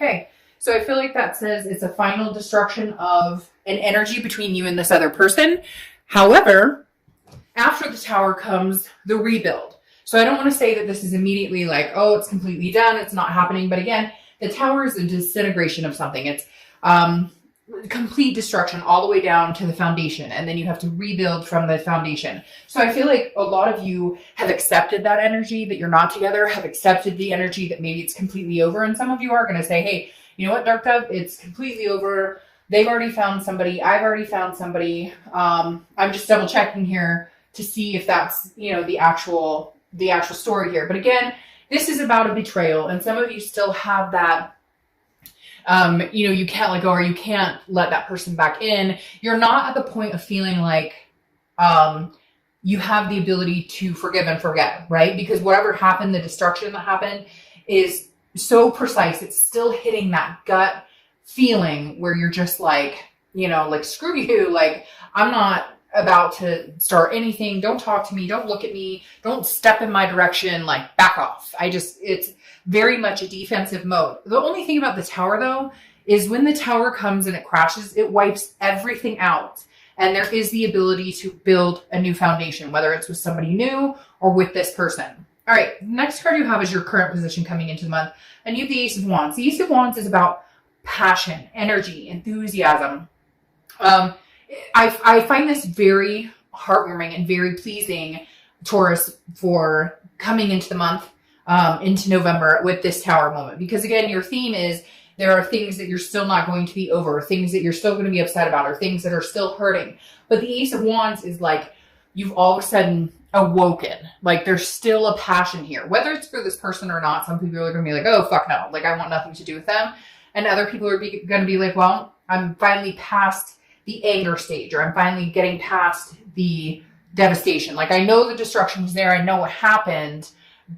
Okay. So I feel like that says it's a final destruction of an energy between you and this other person. However, after the Tower comes the rebuild. So I don't want to say that this is immediately like, oh, it's completely done, it's not happening. But again, the Tower is a disintegration of something. It's complete destruction all the way down to the foundation. And then you have to rebuild from the foundation. So I feel like a lot of you have accepted that energy that you're not together, have accepted the energy that maybe it's completely over. And some of you are going to say, hey, you know what, Dark Dove, it's completely over. They've already found somebody. I've already found somebody. I'm just double checking here to see if that's, you know, the actual story here. But again, this is about a betrayal. And some of you still have that, you know, you can't let go, or you can't let that person back in. You're not at the point of feeling like, you have the ability to forgive and forget, right? Because whatever happened, the destruction that happened is so precise. It's still hitting that gut feeling where you're just like, you know, like, screw you. Like, I'm not about to start anything. Don't talk to me. Don't look at me. Don't step in my direction. Like, back off. It's very much a defensive mode. The only thing about the Tower, though, is when the Tower comes and it crashes, it wipes everything out. And there is the ability to build a new foundation, whether it's with somebody new or with this person. All right, next card you have is your current position coming into the month. And you have the Ace of Wands. The Ace of Wands is about passion, energy, enthusiasm. I find this very heartwarming and very pleasing, Taurus, for coming into the month, into November with this Tower moment. Because again, your theme is there are things that you're still not going to be over, things that you're still going to be upset about, or things that are still hurting. But the Ace of Wands is like you've all of a sudden awoken. Like, there's still a passion here, whether it's for this person or not. Some people are going to be like, oh, fuck no. Like, I want nothing to do with them. And other people are going to be like, well, I'm finally past the anger stage, or I'm finally getting past the devastation. Like, I know the destruction was there. I know what happened,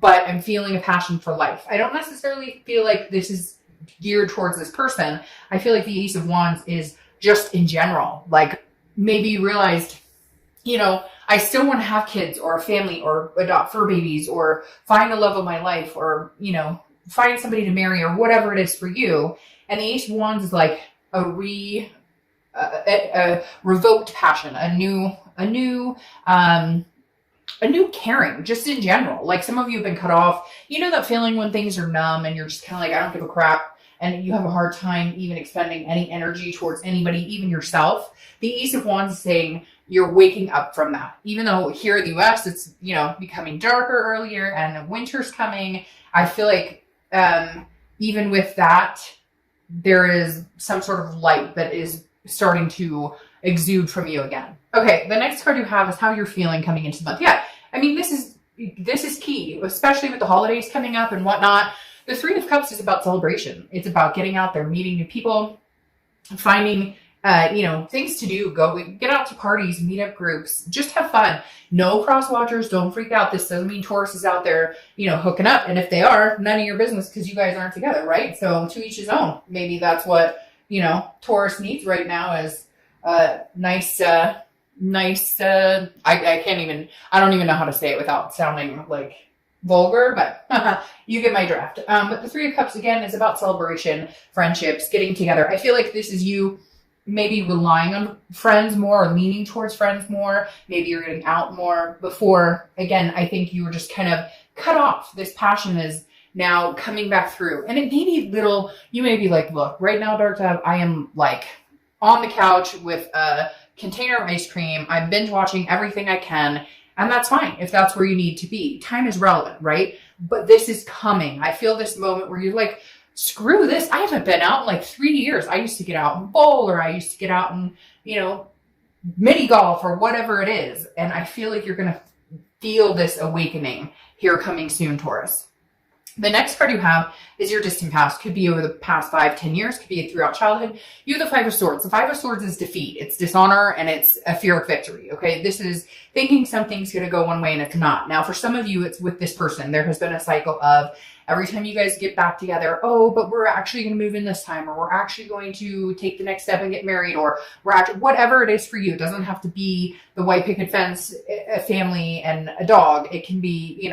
but I'm feeling a passion for life. I don't necessarily feel like this is geared towards this person. I feel like the Ace of Wands is just in general. Like, maybe you realized, you know, I still want to have kids or a family or adopt fur babies or find the love of my life, or, you know, find somebody to marry, or whatever it is for you. And the Ace of Wands is like a revoked passion, a new caring, just in general. Like, some of you have been cut off. You know that feeling when things are numb and you're just kind of like, I don't give a crap. And you have a hard time even expending any energy towards anybody, even yourself. The Ace of Wands is saying you're waking up from that. Even though here in the US, it's, you know, becoming darker earlier and winter's coming. I feel like even with that, there is some sort of light that is starting to exude from you again. Okay, the next card you have is how you're feeling coming into the month. Yeah, I mean, this is key, especially with the holidays coming up and whatnot. The Three of Cups is about celebration. It's about getting out there, meeting new people, finding, you know, things to do. Get out to parties, meet up groups, just have fun. No cross watchers, don't freak out. This doesn't mean Taurus is out there, you know, hooking up. And if they are, none of your business, because you guys aren't together, right? So to each his own. Maybe that's what, you know, Taurus needs right now is nice, I don't even know how to say it without sounding like vulgar, but you get my draft. But the Three of Cups, again, is about celebration, friendships, getting together. I feel like this is you maybe relying on friends more, or leaning towards friends more. Maybe you're getting out more. Before, again, I think you were just kind of cut off. This passion is now coming back through. And it may be little, you may be like, look, right now, Dark Dove, I am like on the couch with a container of ice cream. I'm binge watching everything I can. And that's fine if that's where you need to be. Time is relevant, right? But this is coming. I feel this moment where you're like, screw this. I haven't been out in like 3 years. I used to get out and bowl, or I used to get out and, you know, mini golf or whatever it is. And I feel like you're going to feel this awakening here coming soon, Taurus. The next card you have is your distant past. Could be over the past 5-10 years. Could be throughout childhood. You have the Five of Swords. The Five of Swords is defeat. It's dishonor, and it's a fear of victory. Okay, this is thinking something's going to go one way and it's not. Now, for some of you, it's with this person. There has been a cycle of every time you guys get back together, oh, but we're actually going to move in this time, or we're actually going to take the next step and get married, or we're actually, whatever it is for you. It doesn't have to be the white picket fence, a family, and a dog. It can be,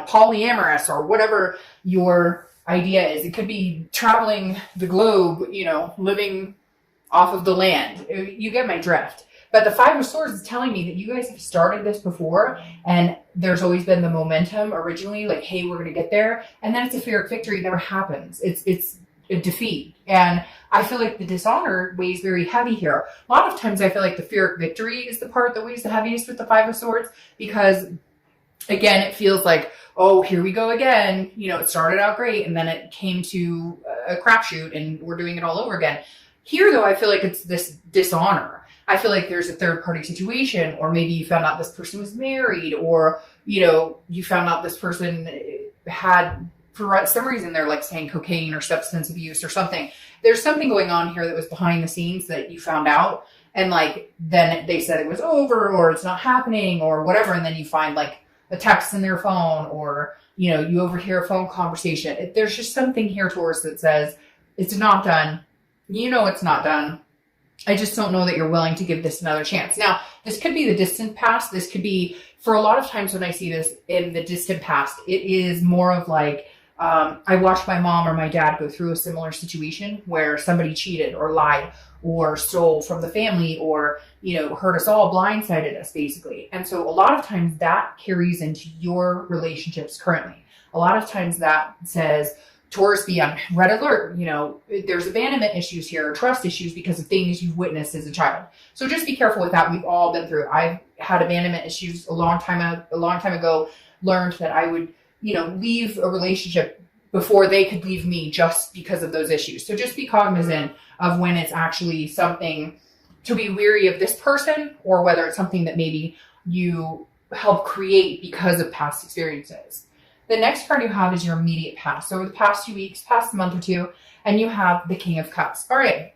polyamorous, or whatever your idea is. It could be traveling the globe, you know, living off of the land. You get my drift. But the Five of Swords is telling me that you guys have started this before, and there's always been the momentum originally, like, hey, we're going to get there. And then it's a Pyrrhic victory. It never happens. It's a defeat. And I feel like the dishonor weighs very heavy here. A lot of times I feel like the Pyrrhic victory is the part that weighs the heaviest with the Five of Swords, because, again, it feels like, oh, here we go again. You know, it started out great, and then it came to a crapshoot, and we're doing it all over again. Here, though, I feel like it's this dishonor. I feel like there's a third party situation, or maybe you found out this person was married, or, you know, you found out this person had, for some reason, they're like saying cocaine or substance abuse or something. There's something going on here that was behind the scenes that you found out, and like, then they said it was over, or it's not happening, or whatever. And then you find like a text in their phone, or, you know, you overhear a phone conversation. There's just something here, Taurus, that says it's not done. You know, it's not done. I just don't know that you're willing to give this another chance. Now, this could be the distant past. This could be, for a lot of times when I see this in the distant past, it is more of like, I watched my mom or my dad go through a similar situation where somebody cheated or lied or stole from the family, or, you know, hurt us all, blindsided us, basically. And so a lot of times that carries into your relationships currently. A lot of times that says, Taurus, be on red alert. You know, there's abandonment issues here, or trust issues, because of things you've witnessed as a child. So just be careful with that. We've all been through it. I've had abandonment issues a long time ago, learned that I would, you know, leave a relationship before they could leave me just because of those issues. So just be cognizant of when it's actually something to be weary of this person, or whether it's something that maybe you help create because of past experiences. The next card you have is your immediate past. So over the past 2 weeks, past month or two, and you have the King of Cups. All right.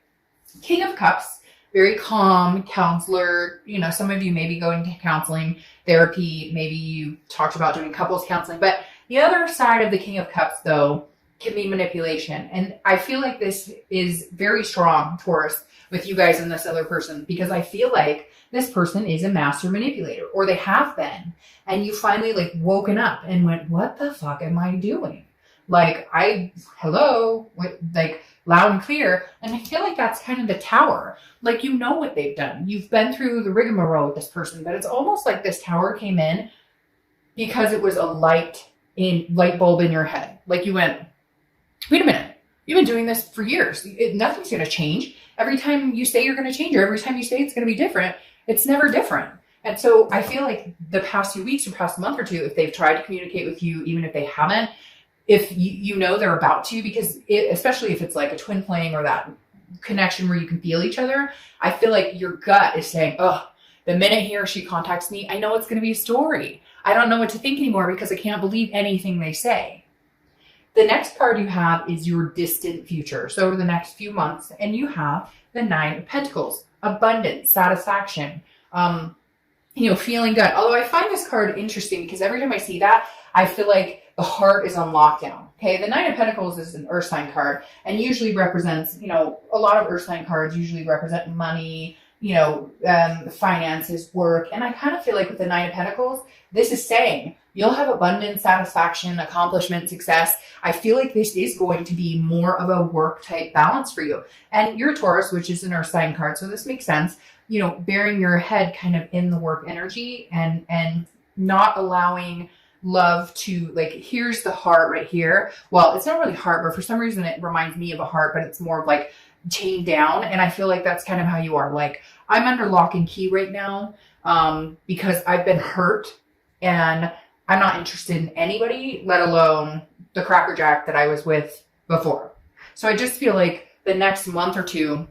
King of Cups, very calm, counselor. You know, some of you may be going to counseling, therapy. Maybe you talked about doing couples counseling. But the other side of the King of Cups, though, can be manipulation. And I feel like this is very strong, Taurus, with you guys and this other person, because I feel like this person is a master manipulator, or they have been. And you finally like woken up and went, what the fuck am I doing? Like, hello, like loud and clear. And I feel like that's kind of the Tower. Like, you know what they've done. You've been through the rigmarole with this person, but it's almost like this Tower came in because it was a light bulb in your head. Like, you went, wait a minute, you've been doing this for years. Nothing's going to change. Every time you say you're going to change, or every time you say it's going to be different, it's never different. And so I feel like the past few weeks or past month or two, if they've tried to communicate with you, even if they haven't, if you know they're about to, because especially if it's like a twin flame or that connection where you can feel each other, I feel like your gut is saying, oh, the minute he or she contacts me, I know it's going to be a story. I don't know what to think anymore because I can't believe anything they say. The next card you have is your distant future. So over the next few months, and you have the Nine of Pentacles, abundance, satisfaction, you know, feeling good. Although I find this card interesting because every time I see that, I feel like the heart is on lockdown. Okay, the Nine of Pentacles is an earth sign card and usually represents, you know, a lot of earth sign cards usually represent money, you know, finances, work. And I kind of feel like with the Nine of Pentacles, this is saying you'll have abundance, satisfaction, accomplishment, success. I feel like this is going to be more of a work type balance for you. And you're a Taurus, which is an earth sign card. So this makes sense, you know, bearing your head kind of in the work energy and not allowing love to, like, here's the heart right here. Well, it's not really heart, but for some reason it reminds me of a heart, but it's more of like chained down. And I feel like that's kind of how you are. Like, I'm under lock and key right now because I've been hurt and I'm not interested in anybody, let alone the crackerjack that I was with before. So I just feel like the next month or two,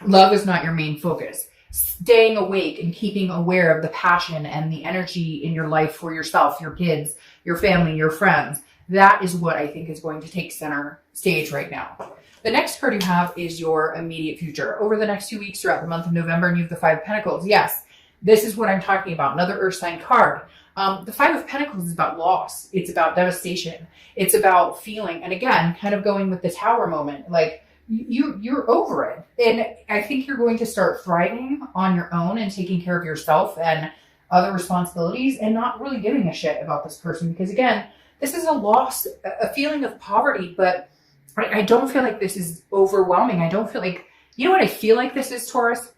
love is not your main focus. Staying awake and keeping aware of the passion and the energy in your life for yourself, your kids, your family, your friends. That is what I think is going to take center stage right now. The next card you have is your immediate future. Over the next 2 weeks throughout the month of November, and you have the Five of Pentacles. Yes, this is what I'm talking about. Another earth sign card. The Five of Pentacles is about loss. It's about devastation. It's about feeling, and again, kind of going with the Tower moment, like, you're over it. And I think you're going to start thriving on your own and taking care of yourself and other responsibilities and not really giving a shit about this person. Because again, this is a loss, a feeling of poverty, but I don't feel like this is overwhelming. I don't feel like, you know what I feel like this is, Taurus?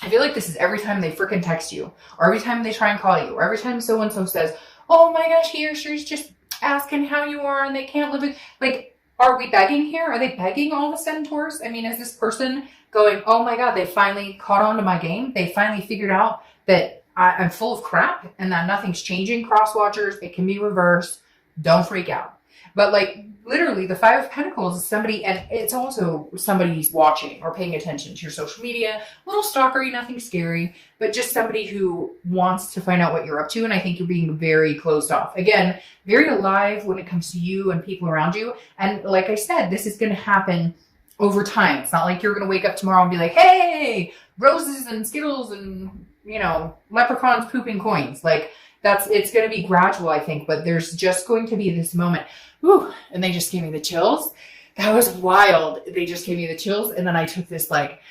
I feel like this is every time they freaking text you, or every time they try and call you, or every time so-and-so says, oh my gosh, he or she's just asking how you are and they can't live it. Like, are we begging here? Are they begging all of a sudden, Taurus? I mean, is this person going, oh my God, they finally caught on to my game. They finally figured out that I'm full of crap and that nothing's changing. Cross watchers, it can be reversed. Don't freak out. But like literally the Five of Pentacles is somebody, and it's also somebody who's watching or paying attention to your social media, a little stalkery, nothing scary, but just somebody who wants to find out what you're up to. And I think you're being very closed off. Again, very alive when it comes to you and people around you. And like I said, this is going to happen over time. It's not like you're going to wake up tomorrow and be like, hey, roses and Skittles and, you know, leprechauns pooping coins. Like it's going to be gradual, I think, but there's just going to be this moment. Whew, and they just gave me the chills. That was wild. They just gave me the chills. And then I took this, like,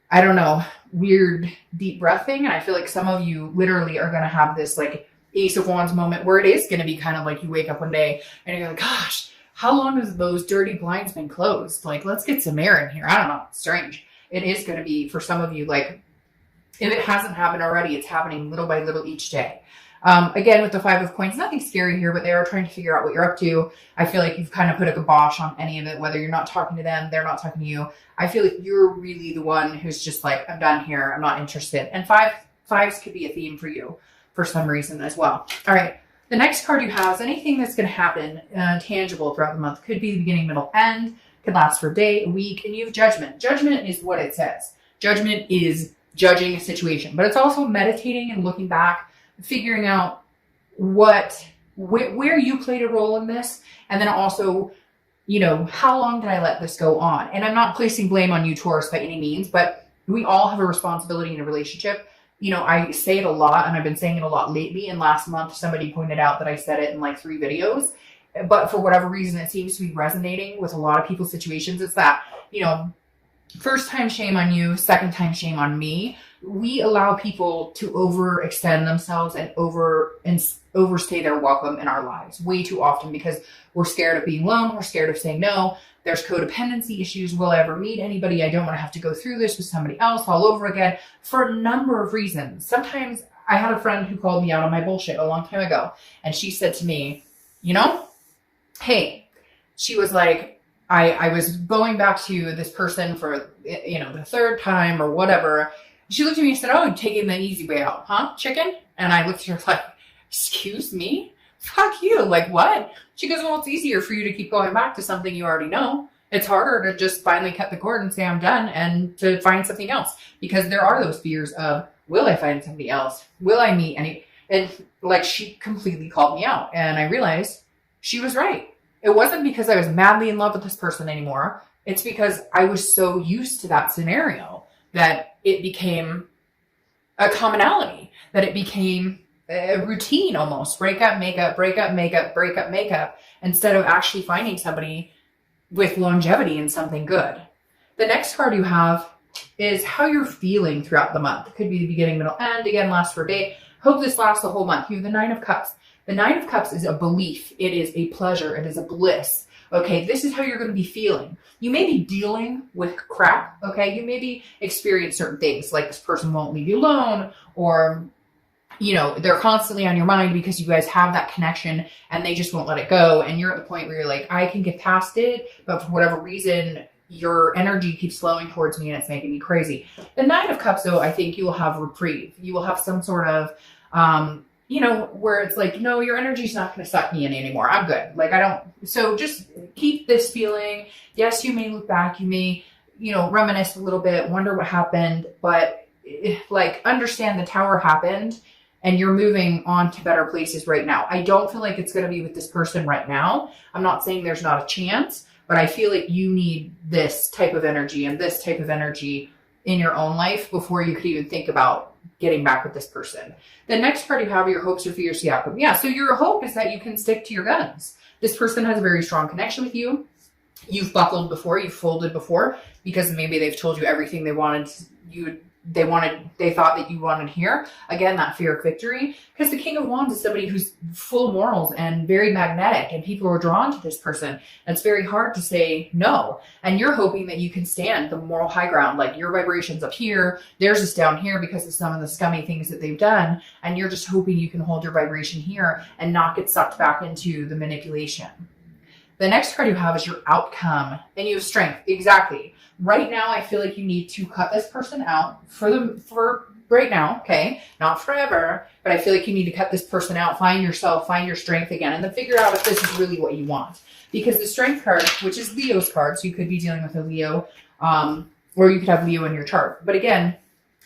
I don't know, weird deep breath thing. And I feel like some of you literally are going to have this like Ace of Wands moment where it is going to be kind of like you wake up one day and you're like, gosh, how long has those dirty blinds been closed? Like, let's get some air in here. I don't know. It's strange. It is going to be for some of you, like, if it hasn't happened already, it's happening little by little each day. Again, with the Five of Coins, nothing scary here, but they are trying to figure out what you're up to. I feel like you've kind of put a kibosh on any of it, whether you're not talking to them, they're not talking to you. I feel like you're really the one who's just like, I'm done here. I'm not interested. And fives could be a theme for you for some reason as well. All right. The next card you have is anything that's going to happen tangible throughout the month. Could be the beginning, middle, end. Could last for a day, a week. And you have Judgment. Judgment is what it says. Judgment is judging a situation, but it's also meditating and looking back, figuring out where you played a role in this. And then also, you know, how long did I let this go on? And I'm not placing blame on you, Taurus, by any means, but we all have a responsibility in a relationship. You know, I say it a lot, and I've been saying it a lot lately. And last month, somebody pointed out that I said it in like 3 videos, but for whatever reason, it seems to be resonating with a lot of people's situations. It's that, you know, first time shame on you, second time shame on me. We allow people to overextend themselves and overstay their welcome in our lives way too often because we're scared of being alone. We're scared of saying no. There's codependency issues. Will I ever meet anybody? I don't want to have to go through this with somebody else all over again for a number of reasons. Sometimes I had a friend who called me out on my bullshit a long time ago. And she said to me, you know, hey, she was like, I was going back to this person for, you know, the 3rd time or whatever. She looked at me and said, oh, you're taking the easy way out, huh, chicken? And I looked at her like, excuse me? Fuck you. Like, what? She goes, well, it's easier for you to keep going back to something you already know. It's harder to just finally cut the cord and say I'm done and to find something else. Because there are those fears of, will I find somebody else? Will I meet any? And like, she completely called me out. And I realized she was right. It wasn't because I was madly in love with this person anymore. It's because I was so used to that scenario that it became a commonality, that it became a routine almost. Break up, make up, break up, make up, break up, make up, instead of actually finding somebody with longevity and something good. The next card you have is how you're feeling throughout the month. It could be the beginning, middle, end. Again, last for a day. Hope this lasts the whole month. You have the Nine of Cups. The Nine of Cups is a belief. It is a pleasure. It is a bliss. Okay, this is how you're going to be feeling. You may be dealing with crap, okay? You maybe experience certain things, like this person won't leave you alone, or, you know, they're constantly on your mind because you guys have that connection and they just won't let it go. And you're at the point where you're like, I can get past it, but for whatever reason, your energy keeps flowing towards me and it's making me crazy. The Nine of Cups, though, I think you will have reprieve. You will have some sort of, you know, where it's like, no, your energy's not going to suck me in anymore. I'm good. Like, I don't. So just keep this feeling. Yes, you may look back. You may, you know, reminisce a little bit, wonder what happened. But like, understand the Tower happened and you're moving on to better places right now. I don't feel like it's going to be with this person right now. I'm not saying there's not a chance, but I feel like you need this type of energy and this type of energy in your own life before you could even think about getting back with this person. The next part you have are your hopes or fears, the outcome. Yeah, so your hope is that you can stick to your guns. This person has a very strong connection with you. You've buckled before, you've folded before, because maybe they've told you everything they wanted you they thought that you wanted here. Again, that fear of victory, because the King of Wands is somebody who's full of morals and very magnetic, and people are drawn to this person. And it's very hard to say no. And you're hoping that you can stand the moral high ground. Like your vibration's up here, theirs is down here because of some of the scummy things that they've done. And you're just hoping you can hold your vibration here and not get sucked back into the manipulation. The next card you have is your outcome, and you have strength. Exactly. Right now, I feel like you need to cut this person out for right now, okay? Not forever, but I feel like you need to cut this person out, find yourself, find your strength again, and then figure out if this is really what you want. Because the strength card, which is Leo's card, so you could be dealing with a Leo, or you could have Leo in your chart. But again,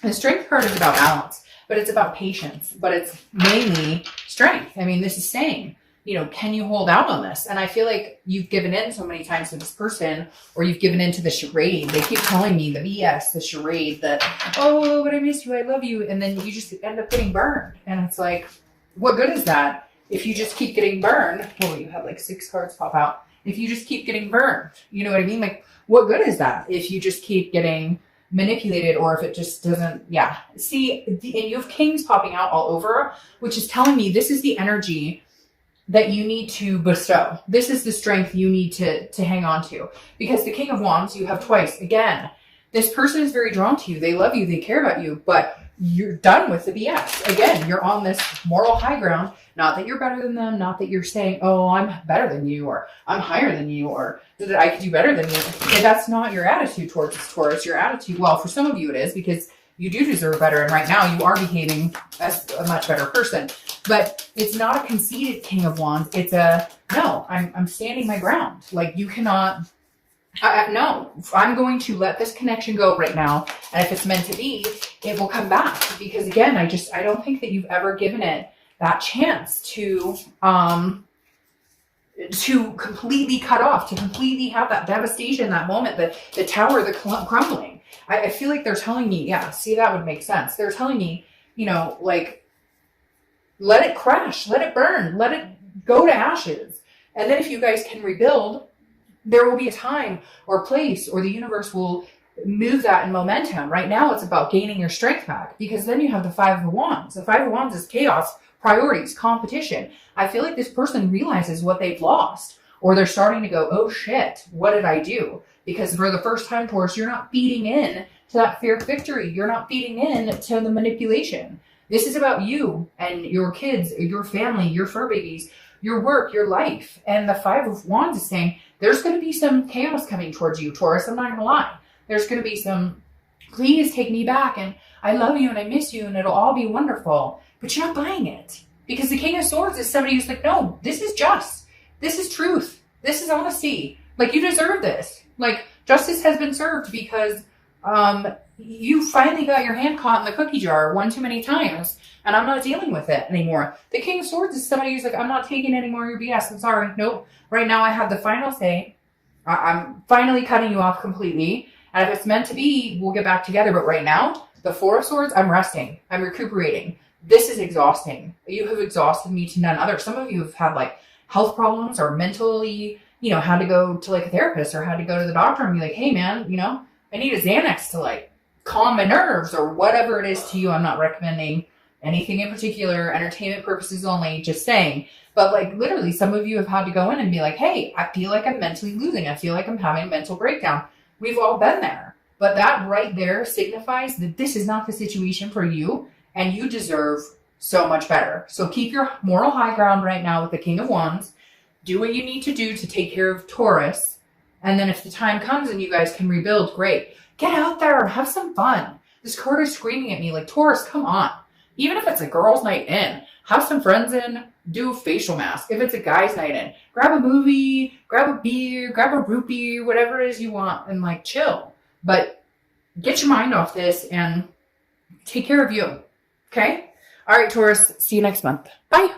the strength card is about balance, but it's about patience, but it's mainly strength. I mean, this is saying, you know, can you hold out on this? And I feel like you've given in so many times to this person, or you've given in to the charade. They keep telling me the BS, the charade, that, oh, but I miss you, I love you. And then you just end up getting burned. And it's like, what good is that if you just keep getting burned? Oh, you have like 6 cards pop out. If you just keep getting burned, you know what I mean? Like, what good is that if you just keep getting manipulated, or if it just doesn't, yeah. See, and you have kings popping out all over, which is telling me this is the energy that you need to bestow. This is the strength you need to hang on to. Because the King of Wands, you have twice. Again, this person is very drawn to you. They love you. They care about you. But you're done with the BS. Again, you're on this moral high ground. Not that you're better than them. Not that you're saying, oh, I'm better than you, or I'm higher than you, or that I could do better than you. And that's not your attitude towards this Taurus. Your attitude, well, for some of you it is, because you do deserve better. And right now you are behaving as a much better person. But it's not a conceited King of Wands. It's a, no, I'm standing my ground. Like, you cannot, no, I'm going to let this connection go right now. And if it's meant to be, it will come back. Because again, I don't think that you've ever given it that chance to completely cut off, to completely have that devastation, that moment, the tower, the crumbling. I feel like they're telling me, yeah, see, that would make sense. They're telling me, you know, like, let it crash, let it burn, let it go to ashes. And then if you guys can rebuild, there will be a time or place, or the universe will move that in momentum. Right now, it's about gaining your strength back, because then you have the 5 of Wands. The 5 of Wands is chaos, priorities, competition. I feel like this person realizes what they've lost, or they're starting to go, oh shit, what did I do? Because for the first time, Taurus, you're not feeding in to that fear of victory. You're not feeding in to the manipulation. This is about you and your kids, your family, your fur babies, your work, your life. And the 5 of Wands is saying there's going to be some chaos coming towards you, Taurus. I'm not going to lie. There's going to be some, please take me back, and I love you and I miss you and it'll all be wonderful. But you're not buying it, because the King of Swords is somebody who's like, no, this is just. This is truth. This is honesty. Like, you deserve this. Like, justice has been served, because you finally got your hand caught in the cookie jar one too many times, and I'm not dealing with it anymore. The King of Swords is somebody who's like, I'm not taking any more of your BS. I'm sorry. Nope. Right now I have the final say. I'm finally cutting you off completely. And if it's meant to be, we'll get back together. But right now, the 4 of Swords, I'm resting. I'm recuperating. This is exhausting. You have exhausted me to none other. Some of you have had like health problems, or mentally, you know, had to go to like a therapist, or had to go to the doctor and be like, hey man, you know, I need a Xanax to like calm my nerves, or whatever it is to you. I'm not recommending anything in particular, entertainment purposes only, just saying. But like, literally, some of you have had to go in and be like, hey, I feel like I'm mentally losing. I feel like I'm having a mental breakdown. We've all been there. But that right there signifies that this is not the situation for you, and you deserve so much better. So keep your moral high ground right now with the King of Wands. Do what you need to do to take care of Taurus. And then if the time comes and you guys can rebuild, great. Get out there, have some fun. This card is screaming at me like, Taurus, come on. Even if it's a girls' night in, have some friends in, do a facial mask. If it's a guy's night in, grab a movie, grab a beer, grab a root beer, whatever it is you want, and like chill. But get your mind off this and take care of you. Okay? All right, Taurus, see you next month. Bye.